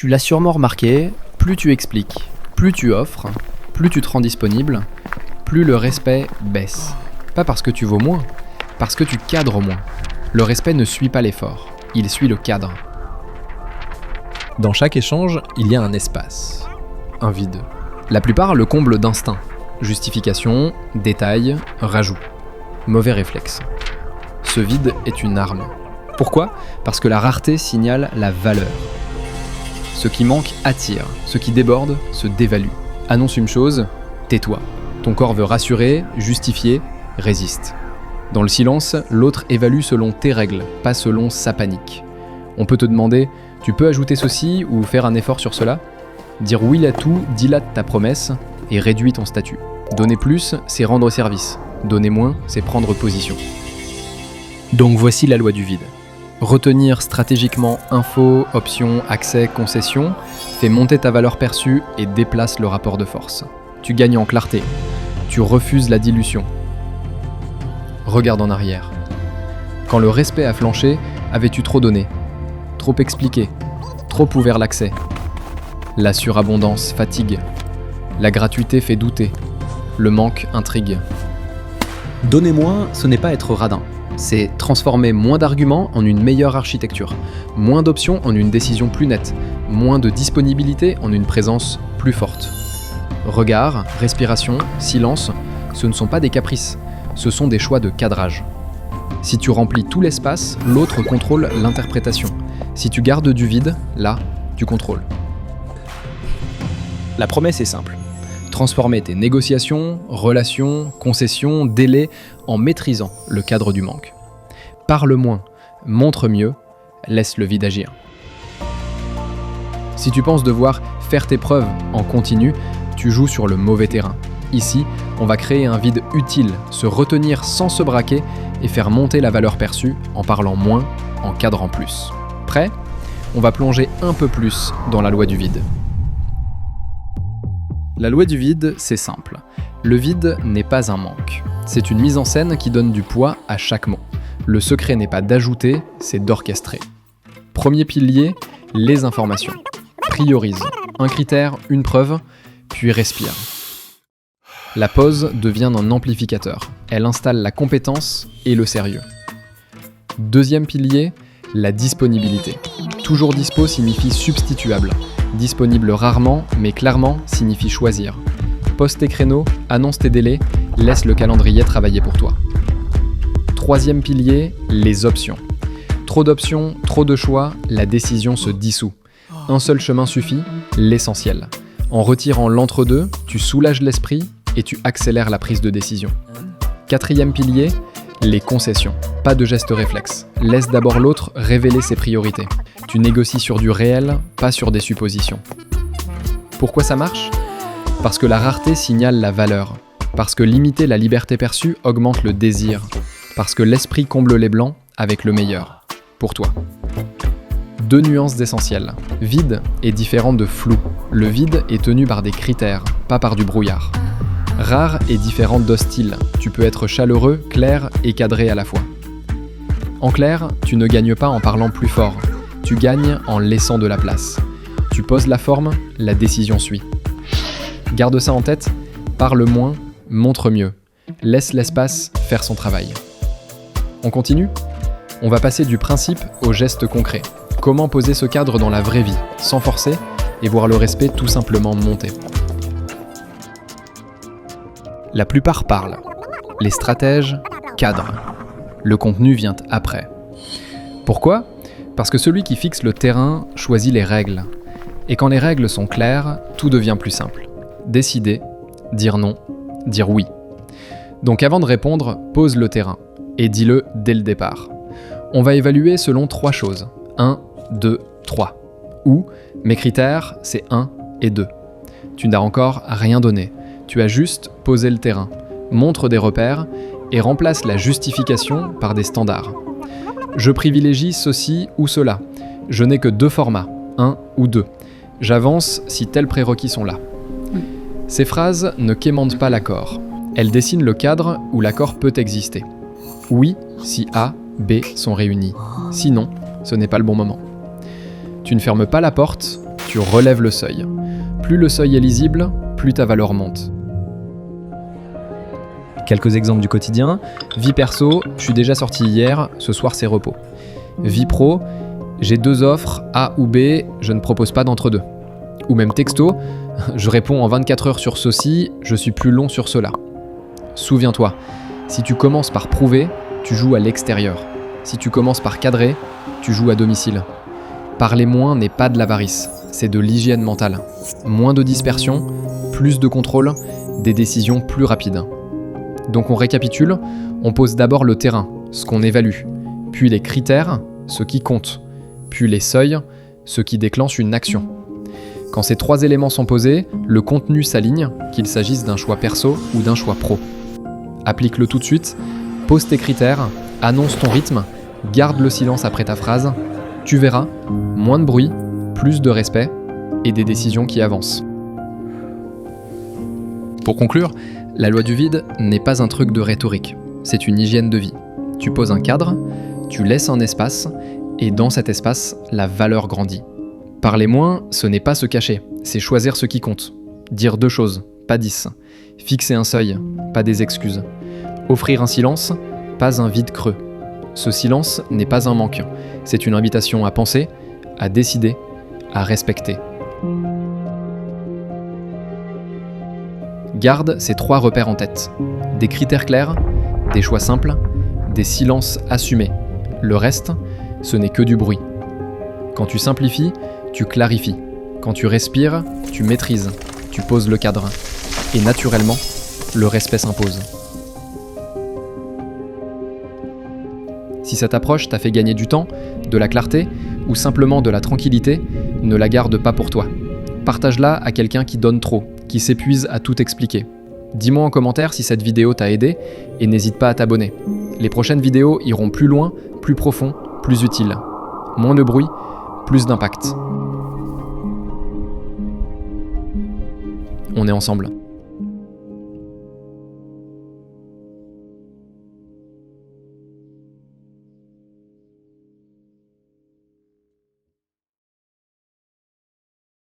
Tu l'as sûrement remarqué, plus tu expliques, plus tu offres, plus tu te rends disponible, plus le respect baisse. Pas parce que tu vaux moins, parce que tu cadres moins. Le respect ne suit pas l'effort, il suit le cadre. Dans chaque échange, il y a un espace, un vide. La plupart le comblent d'instinct. Justification, détail, rajout. Mauvais réflexe. Ce vide est une arme. Pourquoi ? Parce que la rareté signale la valeur. Ce qui manque attire, ce qui déborde se dévalue. Annonce une chose, tais-toi. Ton corps veut rassurer, justifier, résiste. Dans le silence, l'autre évalue selon tes règles, pas selon sa panique. On peut te demander, tu peux ajouter ceci ou faire un effort sur cela ? Dire oui à tout dilate ta promesse et réduit ton statut. Donner plus, c'est rendre service. Donner moins, c'est prendre position. Donc voici la loi du vide. Retenir stratégiquement info, options, accès, concessions fait monter ta valeur perçue et déplace le rapport de force. Tu gagnes en clarté. Tu refuses la dilution. Regarde en arrière. Quand le respect a flanché, avais-tu trop donné ? Trop expliqué ? Trop ouvert l'accès ? La surabondance fatigue. La gratuité fait douter. Le manque intrigue. Donner moins, ce n'est pas être radin. C'est transformer moins d'arguments en une meilleure architecture, moins d'options en une décision plus nette, moins de disponibilité en une présence plus forte. Regard, respiration, silence, ce ne sont pas des caprices, ce sont des choix de cadrage. Si tu remplis tout l'espace, l'autre contrôle l'interprétation. Si tu gardes du vide, là, tu contrôles. La promesse est simple. Transformer tes négociations, relations, concessions, délais en maîtrisant le cadre du manque. Parle moins, montre mieux, laisse le vide agir. Si tu penses devoir faire tes preuves en continu, tu joues sur le mauvais terrain. Ici, on va créer un vide utile, se retenir sans se braquer et faire monter la valeur perçue en parlant moins, en cadrant plus. Prêt ? On va plonger un peu plus dans la loi du vide. La loi du vide, c'est simple. Le vide n'est pas un manque. C'est une mise en scène qui donne du poids à chaque mot. Le secret n'est pas d'ajouter, c'est d'orchestrer. Premier pilier, les informations. Priorise. Un critère, une preuve, puis respire. La pause devient un amplificateur. Elle installe la compétence et le sérieux. Deuxième pilier, la disponibilité. Toujours dispo signifie substituable. Disponible rarement, mais clairement, signifie choisir. Poste tes créneaux, annonce tes délais, laisse le calendrier travailler pour toi. Troisième pilier, les options. Trop d'options, trop de choix, la décision se dissout. Un seul chemin suffit, l'essentiel. En retirant l'entre-deux, tu soulages l'esprit et tu accélères la prise de décision. Quatrième pilier, les concessions. Pas de geste réflexe. Laisse d'abord l'autre révéler ses priorités. Tu négocies sur du réel, pas sur des suppositions. Pourquoi ça marche ? Parce que la rareté signale la valeur. Parce que limiter la liberté perçue augmente le désir. Parce que l'esprit comble les blancs avec le meilleur. Pour toi. 2 nuances essentielles. Vide est différent de flou. Le vide est tenu par des critères, pas par du brouillard. Rare est différent d'hostile. Tu peux être chaleureux, clair et cadré à la fois. En clair, tu ne gagnes pas en parlant plus fort. Tu gagnes en laissant de la place. Tu poses la forme, la décision suit. Garde ça en tête, parle moins, montre mieux. Laisse l'espace faire son travail. On continue ? On va passer du principe au geste concret. Comment poser ce cadre dans la vraie vie, sans forcer, et voir le respect tout simplement monter. La plupart parlent. Les stratèges cadrent. Le contenu vient après. Pourquoi ? Parce que celui qui fixe le terrain choisit les règles. Et quand les règles sont claires, tout devient plus simple. Décider, dire non, dire oui. Donc avant de répondre, pose le terrain. Et dis-le dès le départ. On va évaluer selon 3 choses. 1, 2, 3. Ou, mes critères, c'est 1 et 2. Tu n'as encore rien donné. Tu as juste posé le terrain. Montre des repères et remplace la justification par des standards. Je privilégie ceci ou cela. Je n'ai que 2 formats, 1 ou 2. J'avance si tels prérequis sont là. Ces phrases ne quémandent pas l'accord. Elles dessinent le cadre où l'accord peut exister. Oui, si A, B sont réunis. Sinon, ce n'est pas le bon moment. Tu ne fermes pas la porte, tu relèves le seuil. Plus le seuil est lisible, plus ta valeur monte. Quelques exemples du quotidien. Vie perso, je suis déjà sorti hier, ce soir c'est repos. Vie pro, j'ai 2 offres, A ou B, je ne propose pas d'entre-deux. Ou même texto, je réponds en 24 heures sur ceci, je suis plus long sur cela. Souviens-toi, si tu commences par prouver, tu joues à l'extérieur. Si tu commences par cadrer, tu joues à domicile. Parler moins n'est pas de l'avarice, c'est de l'hygiène mentale. Moins de dispersion, plus de contrôle, des décisions plus rapides. Donc on récapitule, on pose d'abord le terrain, ce qu'on évalue, puis les critères, ce qui compte, puis les seuils, ce qui déclenche une action. Quand ces 3 éléments sont posés, le contenu s'aligne, qu'il s'agisse d'un choix perso ou d'un choix pro. Applique-le tout de suite, pose tes critères, annonce ton rythme, garde le silence après ta phrase, tu verras, moins de bruit, plus de respect et des décisions qui avancent. Pour conclure, la loi du vide n'est pas un truc de rhétorique, c'est une hygiène de vie. Tu poses un cadre, tu laisses un espace, et dans cet espace, la valeur grandit. Parler moins, ce n'est pas se cacher, c'est choisir ce qui compte. Dire 2 choses, pas 10. Fixer un seuil, pas des excuses. Offrir un silence, pas un vide creux. Ce silence n'est pas un manque, c'est une invitation à penser, à décider, à respecter. Garde ces 3 repères en tête. Des critères clairs, des choix simples, des silences assumés. Le reste, ce n'est que du bruit. Quand tu simplifies, tu clarifies. Quand tu respires, tu maîtrises, tu poses le cadre. Et naturellement, le respect s'impose. Si cette approche t'a fait gagner du temps, de la clarté ou simplement de la tranquillité, ne la garde pas pour toi. Partage-la à quelqu'un qui donne trop, qui s'épuise à tout expliquer. Dis-moi en commentaire si cette vidéo t'a aidé et n'hésite pas à t'abonner. Les prochaines vidéos iront plus loin, plus profond, plus utiles. Moins de bruit, plus d'impact. On est ensemble.